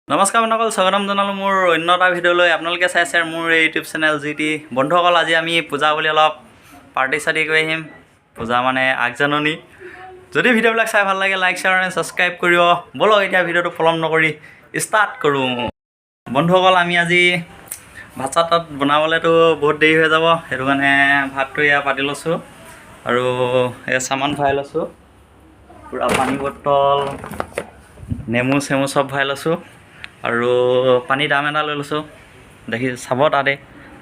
নমস্কাৰ বন্ধুসকল, স্বাগতম জনালোঁ মোৰ অন্য এটা ভিডিঅ'লৈ। আপোনালোকে চাইছে মোৰ এই ইউটিউব চেনেল GT। বন্ধুসকল, আজি আমি পূজা বুলি অলপ পাৰ্টি চাৰ্টি কৰি আহিম। পূজা মানে আগজাননী। যদি ভিডিঅ'বিলাক চাই ভাল লাগে, লাইক শ্বেয়াৰ আৰু ছাবস্ক্ৰাইব কৰিব। ব'লক এতিয়া ভিডিঅ'টো পলম নকৰি ষ্টাৰ্ট কৰোঁ। বন্ধুসকল, আমি আজি ভাত চাত বনাবলৈতো বহুত দেৰি হৈ যাব, সেইটো কাৰণে ভাতটো এয়া পাতি লৈছোঁ আৰু এই চামান ভৰাই লৈছোঁ। পূৰা পানী বটল, নেমু চেমু চব ভৰাই লৈছোঁ আৰু পানী দাম এটা লৈ লৈছোঁ, দেখি চাব তাতে।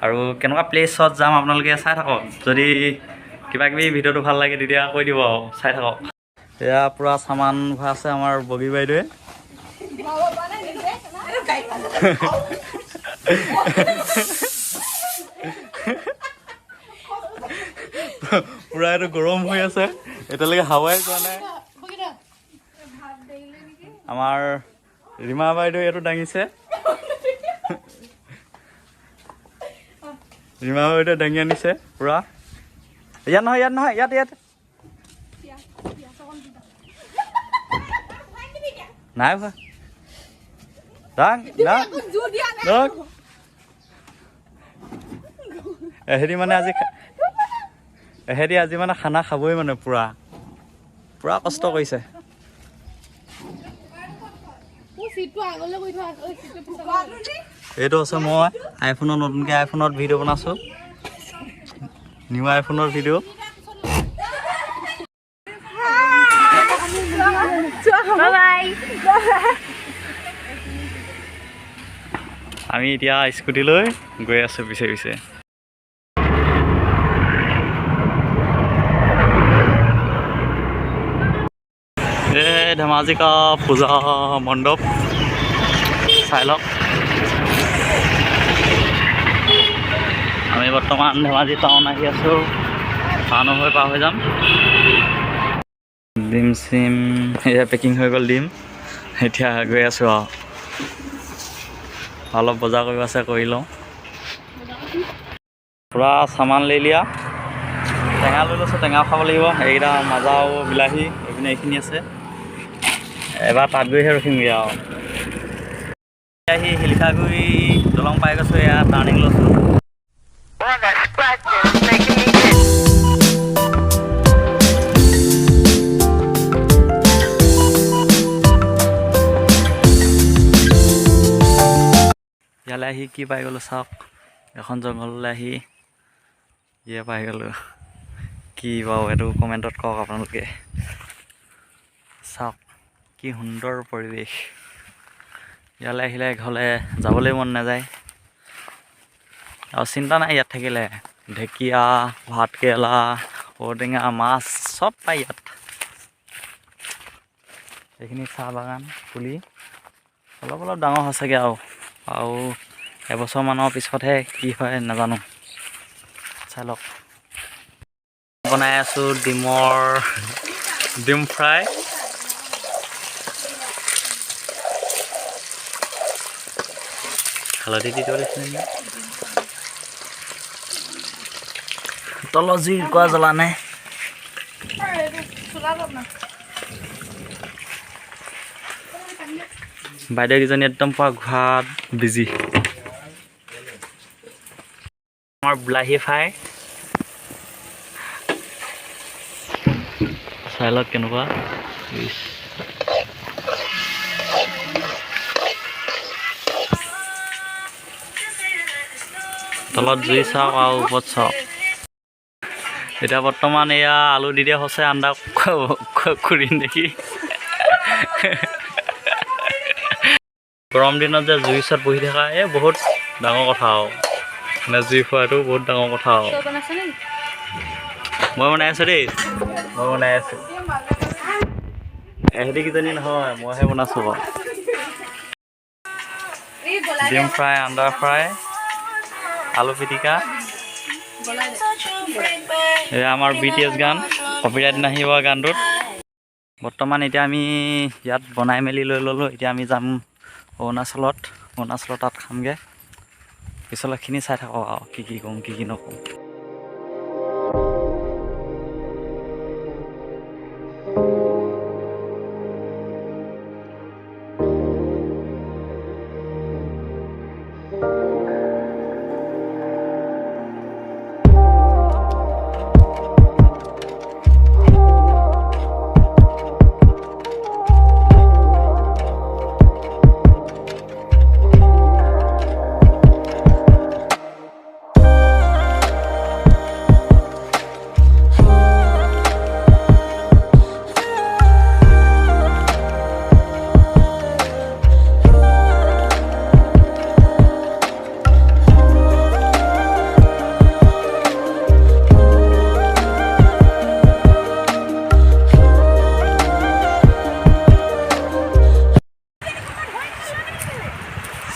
আৰু কেনেকুৱা প্লেচত যাম আপোনালোকে চাই থাকক। যদি কিবাকিবি ভিডিঅ'টো ভাল লাগে তেতিয়া কৈ দিব আৰু চাই থাকক। এয়া পূৰা চামান ভৰাই আছে আমাৰ বগী বাইদেৱে। পূৰা এইটো গৰম হৈ আছে, এতিয়ালৈকে হাৱাই যোৱা নাই। আমাৰ ৰীমা বাইদেৱে এইটো দাঙিছে। ৰীমা বাইদেৱে দাঙি আনিছে পূৰা। ইয়াত নহয়, ইয়াত নহয়, ইয়াত নাই ভা দাং দাং দাং। এহেঁতি মানে খানা খাবই মানে পূৰা কষ্ট কৰিছে। এইটো আছে মই আইফোনত, নতুনকৈ আইফোনত ভিডিঅ' বনাইছোঁ, নিউ আইফোনৰ ভিডিঅ'। আমি এতিয়া স্কুটি লৈ গৈ আছোঁ পিছে পিছে। এই ধেমাজি কা পূজা মণ্ডপ চাই লওক। আমি বৰ্তমান ধেমাজি টাউন আহি আছোঁ, টাউনৰ হৈ পাৰ হৈ যাম। ডিম চিম এয়া পেকিং হৈ গ'ল ডিম, এতিয়া গৈ আছোঁ আৰু অলপ বজাৰ কৰিব আছে, কৰি লওঁ। পূৰা চামান লৈ লিয়া। টেঙা লৈ লৈছোঁ, টেঙা খাব লাগিব। এইকেইটা মাজা আৰু বিলাহী এইপিনে এইখিনি আছে। এবাৰ তাত গৈহে ৰখিমগৈ আৰু। আহি শিলিখাগুৰি দলং পাই গৈছোঁ, এয়া টাৰ্ণিং লৈছোঁ। ইয়ালৈ আহি কি পাই গ'লোঁ চাওক, এখন জংঘললৈ আহি ইয়ে পাই গ'লোঁ। কি বাৰু এইটো কমেণ্টত কওক আপোনালোকে। চাওক কি সুন্দৰ পৰিৱেশ। ইয়ালৈ আহিলে ঘৰলৈ যাবলৈ মন নাযায় আৰু চিন্তা নাই। ইয়াত থাকিলে ঢেকীয়া, ভাতকেৰেলা, ঔটেঙা, মাছ চব পায় ইয়াত। এইখিনি চাহ বাগান পুলি অলপ অলপ ডাঙৰ হৈছেগৈ আৰু এবছৰমানৰ পিছতহে কি হয় নাজানো, চাই লওক। বনাই আছোঁ ডিম ফ্ৰাই। হালধি দি দিব লাগিছিলে নেকি। তলত জুই কোৱা জ্বলা নাই। বাইদেউকেইজনী একদম পুৰা ঘূৰাত বিজি। আমাৰ বিলাহী ফ্ৰাই চাই লওক কেনেকুৱা। তলত জুই চাওক আৰু ওপৰত চাওক। এতিয়া বৰ্তমান এয়া আলু দি দিয়া হৈছে আন্দা খুৰিম দেখি। গৰম দিনত যে জুই ওচৰত বহি থকা বহুত ডাঙৰ কথা আৰু মানে জুই খোৱাটো বহুত ডাঙৰ কথা আৰু। মই বনাই আছোঁ দেই, মই বনাই আছোঁ। এহেঁতি কিজনী নহয়, মইহে বনাইছোঁ বাৰু। ডিম ফ্ৰাই, আন্দা ফ্ৰাই, আলু পিটিকা। এয়া আমাৰ BTS গান, কপিৰাইট নাহিব গানটোত। বৰ্তমান এতিয়া আমি ইয়াত বনাই মেলি লৈ ল'লোঁ। এতিয়া আমি যাম অৰুণাচলত তাত খামগৈ। পিছলৈখিনি চাই থাকক আৰু কি কি কৰোঁ কি কি নকৰোঁ।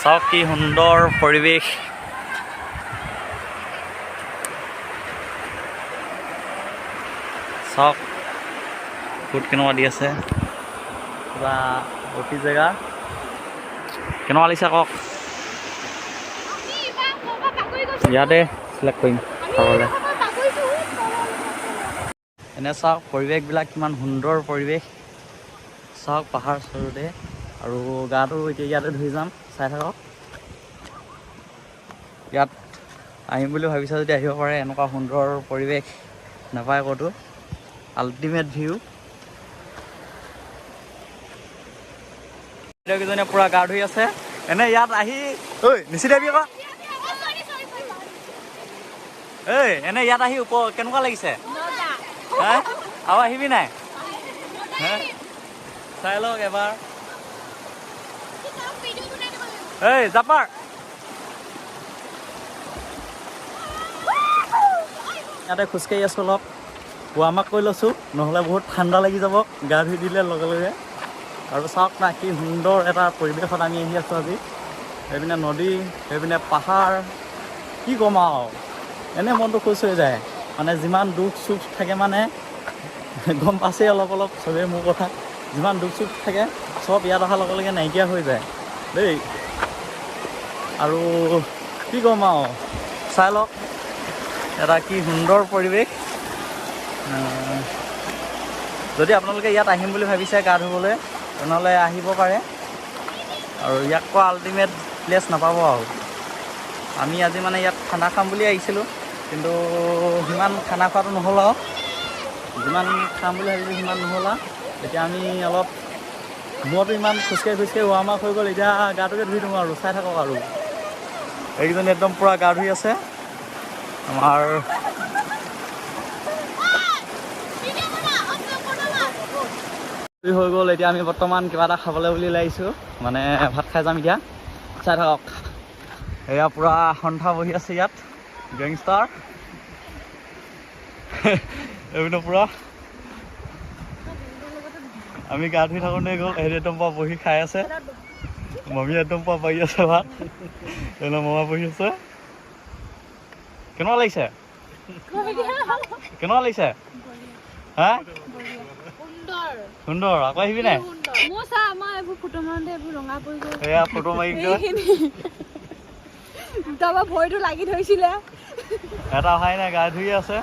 চাওক কি সুন্দৰ পৰিৱেশ। চাওক ফুট কেনেকুৱা দি আছে, কিবা অতি জেগা কেনেকুৱা লাগিছে কওক। ইয়াতে চিলেক্ট কৰিম খাবলৈ। এনে চাওক পৰিৱেশবিলাক কিমান সুন্দৰ পৰিৱেশ। চাওক পাহাৰ চৰতে, আৰু গাটো এতিয়া ইয়াতে ধুই যাম, চাই থাকক। ইয়াত আহিম বুলি ভাবিছা যদি আহিব পাৰে, এনেকুৱা সুন্দৰ পৰিৱেশ নাপায় ক'তো। Ultimate view. কেইজনীয়ে পুৰা গা ধুই আছে। এনে ইয়াত আহি ঐ নিচিদাবি আকৌ। এই এনে ইয়াত আহি কেনেকুৱা লাগিছে? হে আৰু আহিবি নাই? হে চাই লওক এবাৰ। এই জাপাৰ ইয়াতে খোজকাঢ়ি আছোঁ অলপ, ৱাৰ্ম আপ কৰি লৈছোঁ, নহ'লে বহুত ঠাণ্ডা লাগি যাব গা ধুই দিলে লগে লগে। আৰু চাওক না কি সুন্দৰ এটা পৰিৱেশত আমি আহি আছোঁ আজি। এইপিনে নদী, এইপিনে পাহাৰ, কি ক'ম আৰু, এনে মনটো খুচ হৈ যায়। মানে যিমান দুখ চুখ থাকে, মানে গম পাইছেই অলপ অলপ চবেই মোৰ কথা, যিমান দুখ চুখ থাকে চব ইয়াত অহাৰ লগে লগে নাইকিয়া হৈ যায় দেই। আৰু কি ক'ম আৰু, চাই লওক এটা কি সুন্দৰ পৰিৱেশ। যদি আপোনালোকে ইয়াত আহিম বুলি ভাবিছে গা ধুবলৈ, তেনেহ'লে আহিব পাৰে। আৰু ইয়াতকৈ আল্টিমেট প্লেচ নাপাব আৰু। আমি আজি মানে ইয়াত খানা খাম বুলি আহিছিলোঁ, কিন্তু সিমান খানা খোৱাটো নহ'ল আৰু। যিমান খাম বুলি ভাবিছোঁ সিমান নহ'ল আৰু। এতিয়া আমি অলপ মূৰটো ইমান খোজকাঢ়ি ৱাৰ্ম আপ হৈ গ'ল, এতিয়া গাটোকে ধুই দিওঁ আৰু। চাই থাকক আৰু এইকেইজনী একদম পূৰা গা ধুই আছে। আমাৰ হৈ গ'ল, এতিয়া আমি বৰ্তমান কিবা এটা খাবলৈ বুলি ওলাইছোঁ, মানে ভাত খাই যাম এতিয়া। চাই থাকক এয়া পূৰা সন্থা বহি আছে ইয়াত, গেংষ্টাৰ এইপিনে পূৰা আমি গা ধুই থাকোঁতে গ'ল, হেৰি একদম পৰা বহি খাই আছে। মমী একদম পৰা পাৰি আছে ভাত, এনে মমা বহি আছে। কেনেকুৱা লাগিছে? কেনেকুৱা লাগিছে? হা সুন্দৰ। আকৌ আহিবি নাই? এয়া ফটো মাৰি ভৰিটো লাগি ধৰিছিলে, এটা অহাই নাই, গা ধুই আছে।